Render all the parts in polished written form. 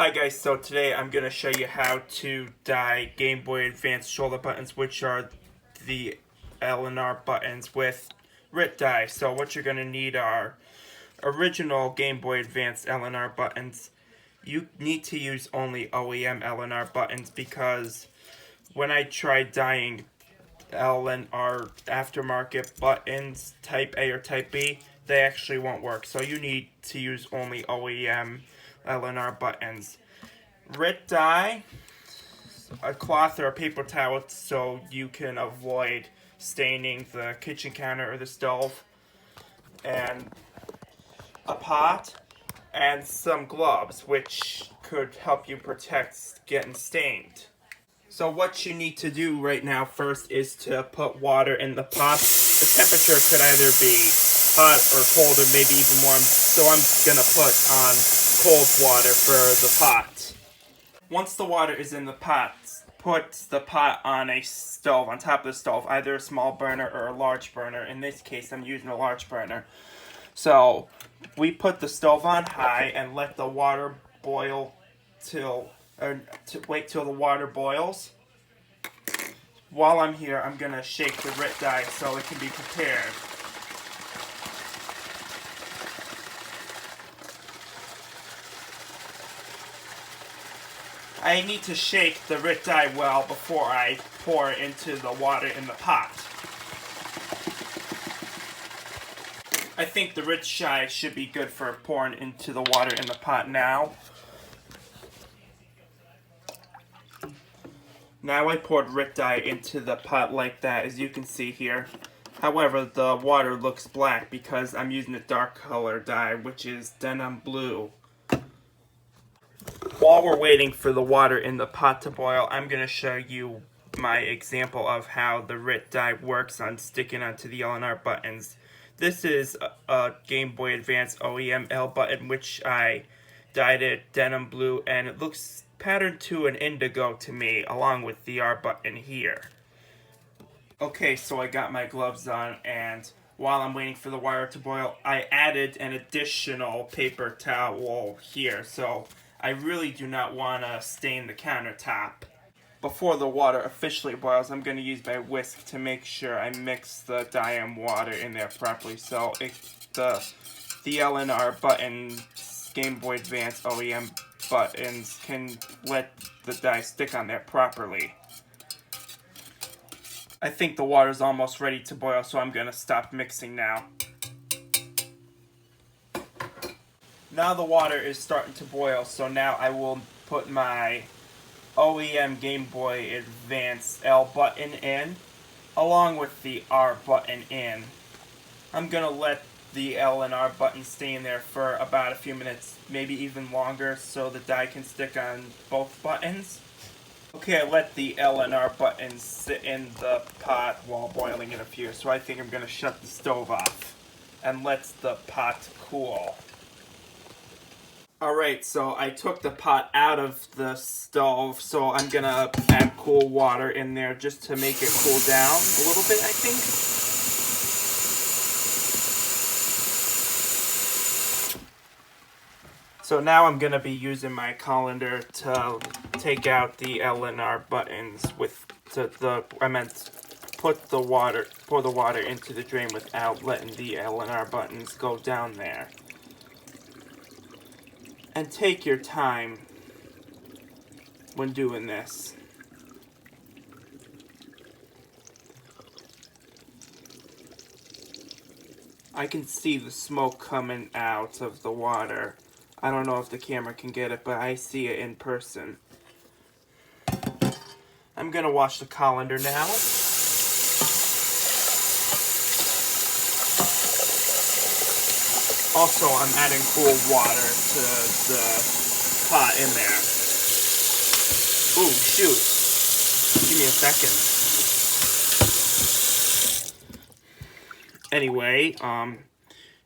Hi guys, so today I'm going to show you how to dye Game Boy Advance shoulder buttons, which are the L and R buttons with Rit dye. So what you're going to need are original Game Boy Advance L and R buttons. You need to use only OEM L and R buttons because when I tried dyeing L and R aftermarket buttons, type A or type B, they actually won't work. So you need to use only OEM L and R buttons. Rit dye, a cloth or a paper towel so you can avoid staining the kitchen counter or the stove, and a pot, and some gloves which could help you protect getting stained. So what you need to do right now first is to put water in the pot. The temperature could either be hot or cold or maybe even warm, so I'm gonna put on cold water for the pot. Once the water is in the pot, put the pot on a stove, on top of the stove, either a small burner or a large burner. In this case, I'm using a large burner. So we put the stove on high and let the water boil wait till the water boils. While I'm here, I'm gonna shake the Rit dye so it can be prepared. I need to shake the Rit dye well before I pour it into the water in the pot. I think the Rit dye should be good for pouring into the water in the pot now. Now I poured Rit dye into the pot like that, as you can see here. However, the water looks black because I'm using a dark color dye, which is denim blue. While we're waiting for the water in the pot to boil, I'm going to show you my example of how the Rit dye works on sticking onto the L and R buttons. This is a Game Boy Advance OEM L button, which I dyed it denim blue, and it looks patterned to an indigo to me, along with the R button here. Okay, so I got my gloves on, and while I'm waiting for the water to boil, I added an additional paper towel here, so I really do not want to stain the countertop. Before the water officially boils, I'm going to use my whisk to make sure I mix the dye and water in there properly, so the L and R buttons, Game Boy Advance OEM buttons, can let the dye stick on there properly. I think the water's almost ready to boil, so I'm going to stop mixing now. Now the water is starting to boil, so now I will put my OEM Game Boy Advance L button in, along with the R button in. I'm going to let the L and R button stay in there for about a few minutes, maybe even longer, so the dye can stick on both buttons. Okay, I let the L and R buttons sit in the pot while boiling in a few, so I think I'm going to shut the stove off and let the pot cool. Alright, so I took the pot out of the stove, so I'm going to add cool water in there just to make it cool down a little bit, I think. So now I'm going to be using my colander to take out the L and R buttons pour the water into the drain without letting the L and R buttons go down there. And take your time when doing this. I can see the smoke coming out of the water. I don't know if the camera can get it, but I see it in person. I'm gonna wash the colander now. Also, I'm adding cool water to the pot in there. Ooh, shoot. Give me a second. Anyway,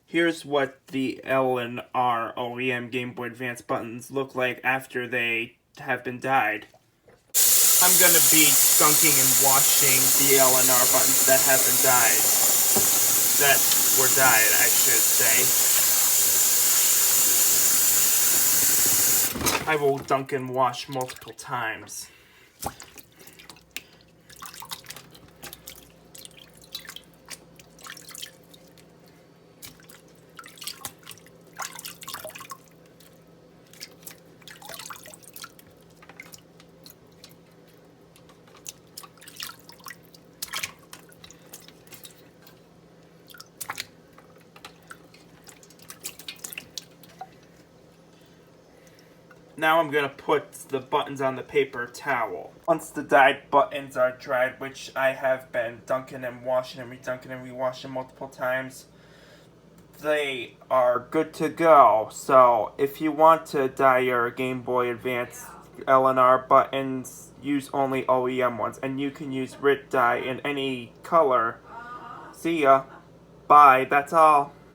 here's what the L and R OEM Game Boy Advance buttons look like after they have been dyed. I'm going to be dunking and washing the L and R buttons that have been dyed. That were dyed, I should say. I will dunk and wash multiple times. Now I'm going to put the buttons on the paper towel. Once the dyed buttons are dried, which I have been dunking and washing and redunking and rewashing multiple times, they are good to go. So if you want to dye your Game Boy Advance L and R buttons, use only OEM ones. And you can use Rit dye in any color. See ya. Bye. That's all.